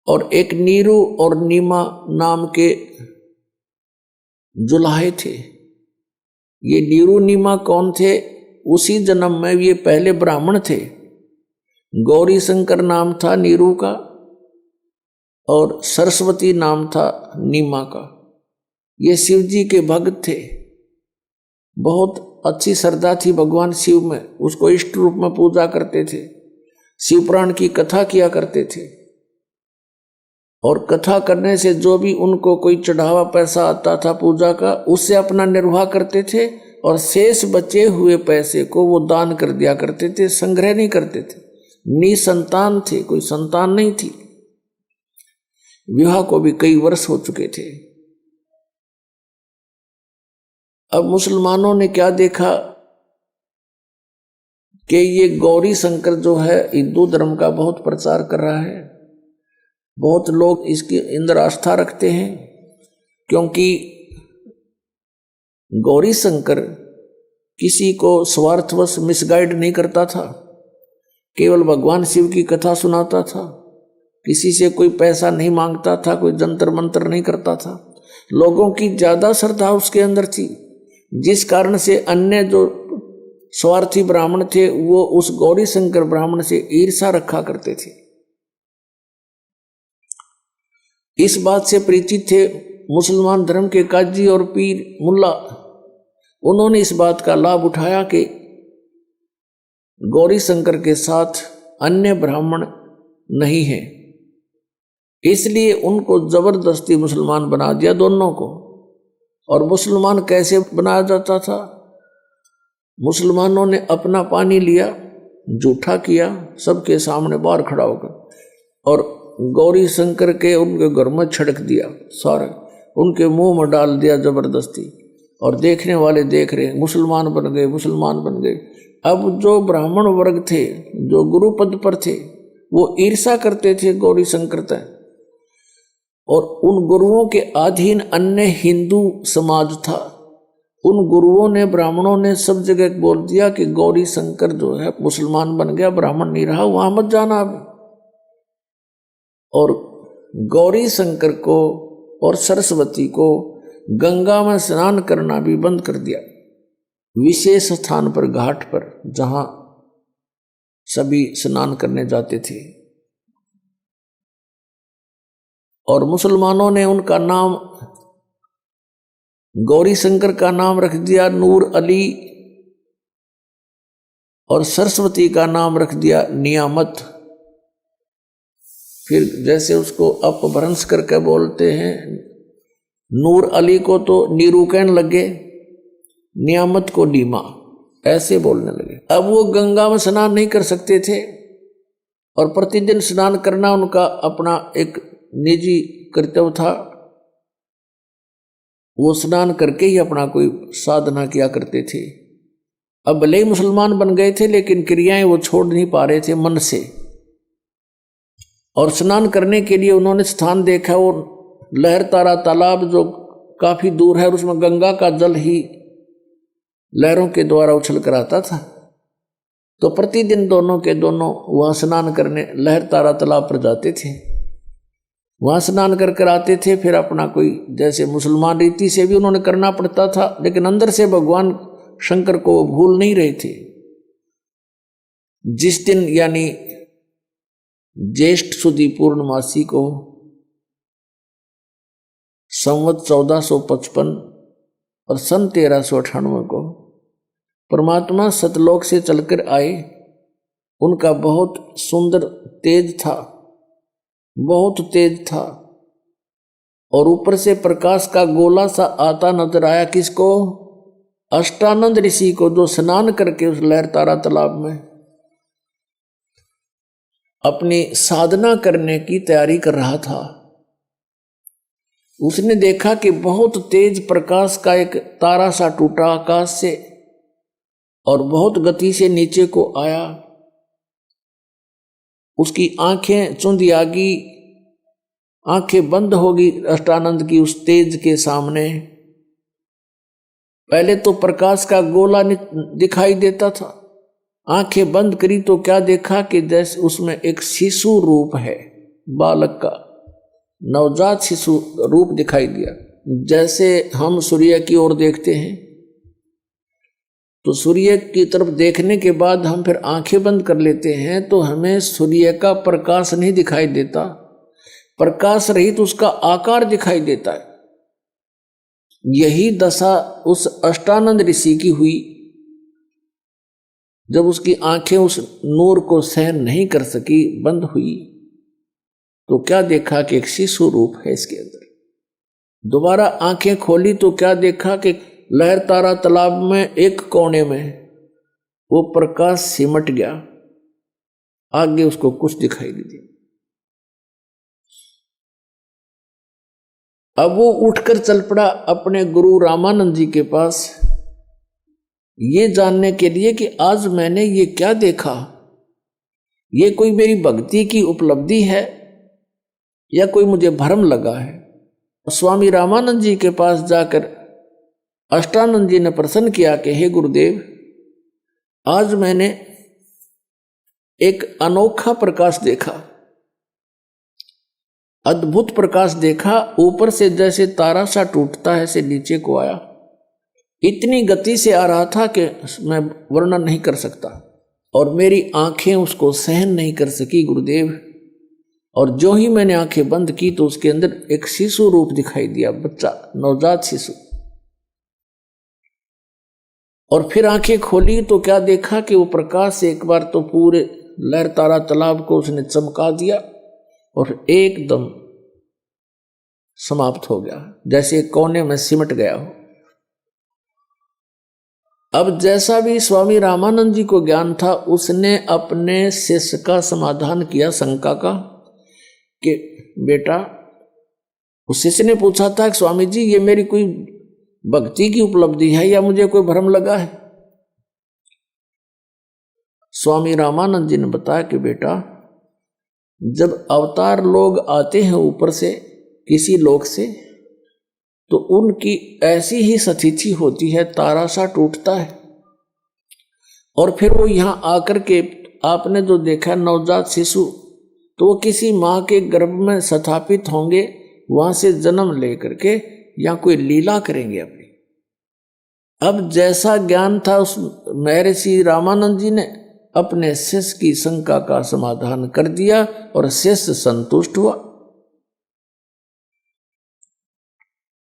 और एक नीरू और नीमा नाम के जुलाहे थे। ये नीरू नीमा कौन थे? उसी जन्म में ये पहले ब्राह्मण थे। गौरी शंकर नाम था नीरू का और सरस्वती नाम था नीमा का। ये शिव जी के भक्त थे। बहुत अच्छी श्रद्धा थी भगवान शिव में, उसको इष्ट रूप में पूजा करते थे, शिव पुराण की कथा किया करते थे। और कथा करने से जो भी उनको कोई चढ़ावा पैसा आता था पूजा का, उससे अपना निर्वाह करते थे और शेष बचे हुए पैसे को वो दान कर दिया करते थे, संग्रह नहीं करते थे। निसंतान थे, कोई संतान नहीं थी। विवाह को भी कई वर्ष हो चुके थे। अब मुसलमानों ने क्या देखा कि ये गौरी शंकर जो है हिंदू धर्म का बहुत प्रचार कर रहा है, बहुत लोग इसके अंदर आस्था रखते हैं, क्योंकि गौरी शंकर किसी को स्वार्थवश मिसगाइड नहीं करता था, केवल भगवान शिव की कथा सुनाता था, किसी से कोई पैसा नहीं मांगता था, कोई जंतर मंत्र नहीं करता था। लोगों की ज्यादा श्रद्धा उसके अंदर थी, जिस कारण से अन्य जो स्वार्थी ब्राह्मण थे वो उस गौरी शंकर ब्राह्मण से ईर्षा रखा करते थे। इस बात से परिचित थे मुसलमान धर्म के काजी और पीर मुल्ला। उन्होंने इस बात का लाभ उठाया कि गौरी शंकर के साथ अन्य ब्राह्मण नहीं है, इसलिए उनको जबरदस्ती मुसलमान बना दिया दोनों को। और मुसलमान कैसे बनाया जाता था? मुसलमानों ने अपना पानी लिया, जूठा किया, सबके सामने बाहर खड़ा होकर, और गौरी शंकर के उनके घर में छिड़क दिया, सारा उनके मुंह में डाल दिया जबरदस्ती। और देखने वाले देख रहे, मुसलमान बन गए, मुसलमान बन गए। अब जो ब्राह्मण वर्ग थे, जो गुरु पद पर थे, वो ईर्षा करते थे गौरी शंकर तय, और उन गुरुओं के अधीन अन्य हिंदू समाज था। उन गुरुओं ने, ब्राह्मणों ने सब जगह बोल दिया कि गौरी शंकर जो है मुसलमान बन गया, ब्राह्मण नहीं रहा, वहां मत जाना अब। और गौरी शंकर को और सरस्वती को गंगा में स्नान करना भी बंद कर दिया, विशेष स्थान पर, घाट पर, जहां सभी स्नान करने जाते थे। और मुसलमानों ने उनका नाम, गौरी शंकर का नाम रख दिया नूर अली, और सरस्वती का नाम रख दिया नियामत। फिर जैसे उसको अपभ्रंश करके बोलते हैं, नूर अली को तो नीरू कहने लगे, नियामत को नीमा, ऐसे बोलने लगे। अब वो गंगा में स्नान नहीं कर सकते थे, और प्रतिदिन स्नान करना उनका अपना एक निजी कर्तव्य था। वो स्नान करके ही अपना कोई साधना किया करते थे। अब भले ही मुसलमान बन गए थे, लेकिन क्रियाएं वो छोड़ नहीं पा रहे थे मन से। और स्नान करने के लिए उन्होंने स्थान देखा, वो लहर तारा तालाब जो काफी दूर है, और उसमें गंगा का जल ही लहरों के द्वारा उछल कर आता था। तो प्रतिदिन दोनों के दोनों वहां स्नान करने लहर तारा तालाब पर जाते थे, वहां स्नान कर आते थे। फिर अपना कोई, जैसे मुसलमान रीति से भी उन्होंने करना पड़ता था, लेकिन अंदर से भगवान शंकर को भूल नहीं रहे थे। जिस दिन यानी ज्येष्ठ सुदी पूर्णमासी को संवत 1455 और सन 1398 को परमात्मा सतलोक से चलकर आए। उनका बहुत सुंदर तेज था, बहुत तेज था, और ऊपर से प्रकाश का गोला सा आता नजर आया। किसको? अष्टानंद ऋषि को, जो स्नान करके उस लहर तारा तालाब में अपनी साधना करने की तैयारी कर रहा था। उसने देखा कि बहुत तेज प्रकाश का एक तारा सा टूटा आकाश से और बहुत गति से नीचे को आया। उसकी आंखें चुंधी आ गई, आंखें बंद होगी अष्टानंद की उस तेज के सामने। पहले तो प्रकाश का गोला दिखाई देता था, आंखें बंद करी तो क्या देखा कि जैसे उसमें एक शिशु रूप है, बालक का, नवजात शिशु रूप दिखाई दिया। जैसे हम सूर्य की ओर देखते हैं तो सूर्य की तरफ देखने के बाद हम फिर आंखें बंद कर लेते हैं तो हमें सूर्य का प्रकाश नहीं दिखाई देता, प्रकाश रहित उसका आकार दिखाई देता है। यही दशा उस अष्टानंद ऋषि की हुई जब उसकी आंखें उस नूर को सहन नहीं कर सकी, बंद हुई, तो क्या देखा कि एक शिशु रूप है इसके अंदर। दोबारा आंखें खोली तो क्या देखा कि लहर तारा तालाब में एक कोने में वो प्रकाश सिमट गया, आगे उसको कुछ दिखाई नहीं दिया। अब वो उठकर चल पड़ा अपने गुरु रामानंद जी के पास, ये जानने के लिए कि आज मैंने ये क्या देखा, ये कोई मेरी भक्ति की उपलब्धि है या कोई मुझे भ्रम लगा है। स्वामी रामानंद जी के पास जाकर अष्टानंद जी ने प्रश्न किया कि हे गुरुदेव, आज मैंने एक अनोखा प्रकाश देखा, अद्भुत प्रकाश देखा, ऊपर से जैसे तारा सा टूटता है ऐसे नीचे को आया, इतनी गति से आ रहा था कि मैं वर्णन नहीं कर सकता, और मेरी आंखें उसको सहन नहीं कर सकी गुरुदेव। और जो ही मैंने आंखें बंद की तो उसके अंदर एक शिशु रूप दिखाई दिया, बच्चा, नवजात शिशु। और फिर आंखें खोली तो क्या देखा कि वो प्रकाश से एक बार तो पूरे लहर तारा तालाब को उसने चमका दिया और एकदम समाप्त हो गया, जैसे कोने में सिमट गया हो। अब जैसा भी स्वामी रामानंद जी को ज्ञान था, उसने अपने शिष्य का समाधान किया शंका का कि बेटा, उस शिष्य ने पूछा था कि स्वामी जी ये मेरी कोई भक्ति की उपलब्धि है या मुझे कोई भ्रम लगा है। स्वामी रामानंद जी ने बताया कि बेटा, जब अवतार लोग आते हैं ऊपर से किसी लोक से, तो उनकी ऐसी ही स्थिति होती है, तारा सा टूटता है और फिर वो यहां आकर के आपने जो देखा नवजात शिशु, तो वो किसी माँ के गर्भ में स्थापित होंगे, वहां से जन्म लेकर के या कोई लीला करेंगे अपनी। अब जैसा ज्ञान था उस महर्षि रामानंद जी ने अपने शिष्य की शंका का समाधान कर दिया और शिष्य संतुष्ट हुआ।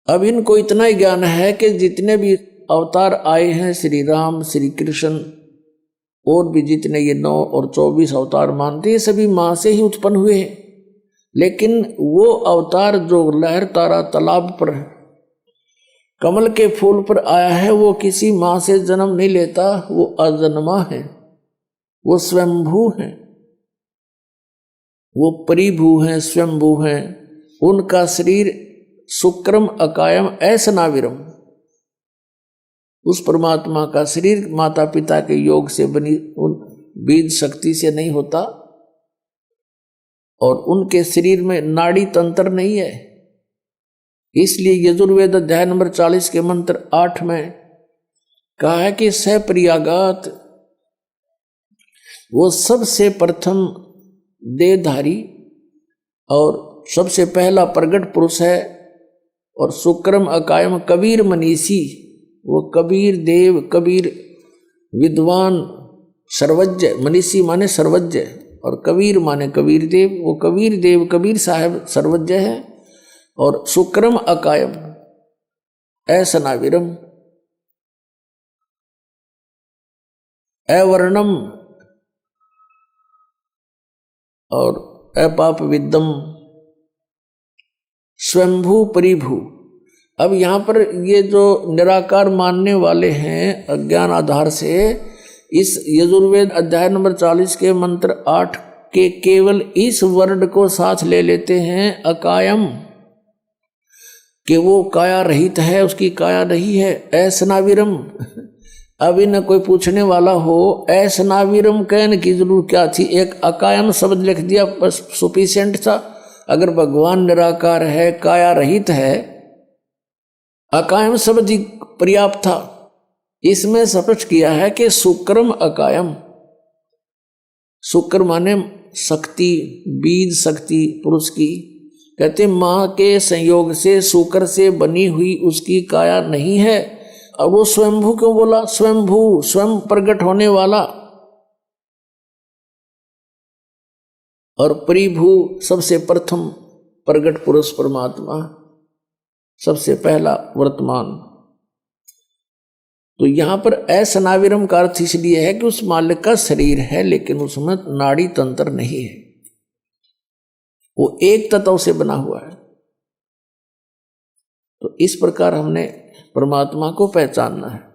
अब इनको इतना ही ज्ञान है कि जितने भी अवतार आए हैं, श्री राम, श्री कृष्ण और भी जितने ये 9 और 24 अवतार मानते हैं, सभी माँ से ही उत्पन्न हुए हैं। लेकिन वो अवतार जो लहर तारा तालाब पर कमल के फूल पर आया है, वो किसी माँ से जन्म नहीं लेता, वो अजन्मा है, वो स्वयंभू है, वो परिभू हैं, स्वयंभू हैं। उनका शरीर शुक्रम अकायम ऐसनाविरम, उस परमात्मा का शरीर माता पिता के योग से बनी उन बीज शक्ति से नहीं होता, और उनके शरीर में नाड़ी तंत्र नहीं है। इसलिए यजुर्वेद अध्याय नंबर 40 के मंत्र 8 में कहा है कि सप्रियागात, वो सबसे प्रथम देहधारी और सबसे पहला प्रगट पुरुष है। और शुक्रम अकायम कबीर मनीषी, वो कबीर देव, कबीर विद्वान, सर्वज्ञ, मनीषी माने सर्वज्ञ और कबीर माने कबीर देव, वो कबीर देव कबीर साहब सर्वज्ञ है। और शुक्रम अकायम ऐसनाविरम अवर्णम और अपाप विद्यम स्वयंभू परिभू। अब यहाँ पर ये जो निराकार मानने वाले हैं अज्ञान आधार से, इस यजुर्वेद अध्याय नंबर 40 के मंत्र 8 के केवल इस वर्ड को साथ ले लेते हैं अकायम, कि वो काया रहित है, उसकी काया नहीं है। ऐसनाविरम, अभी न कोई पूछने वाला हो ऐसनाविरम कहने की जरूर क्या थी, एक अकायम शब्द लिख दिया बस सुफिशिएंट था। अगर भगवान निराकार है, काया रहित है, अकायम शब्द ही पर्याप्त था। इसमें स्पष्ट किया है कि शुक्रम अकायम, शुक्र माने शक्ति, बीज शक्ति पुरुष की, कहते मां के संयोग से शुक्र से बनी हुई उसकी काया नहीं है। और वो स्वयंभू क्यों बोला? स्वयंभू, स्वयं प्रकट होने वाला। और परिभू सबसे प्रथम प्रकट पुरुष परमात्मा, सबसे पहला वर्तमान। तो यहां पर असनाविरम का अर्थ इसलिए है कि उस मालिक का शरीर है लेकिन उसमें नाड़ी तंत्र नहीं है, वो एक तत्व से बना हुआ है। तो इस प्रकार हमने परमात्मा को पहचानना है।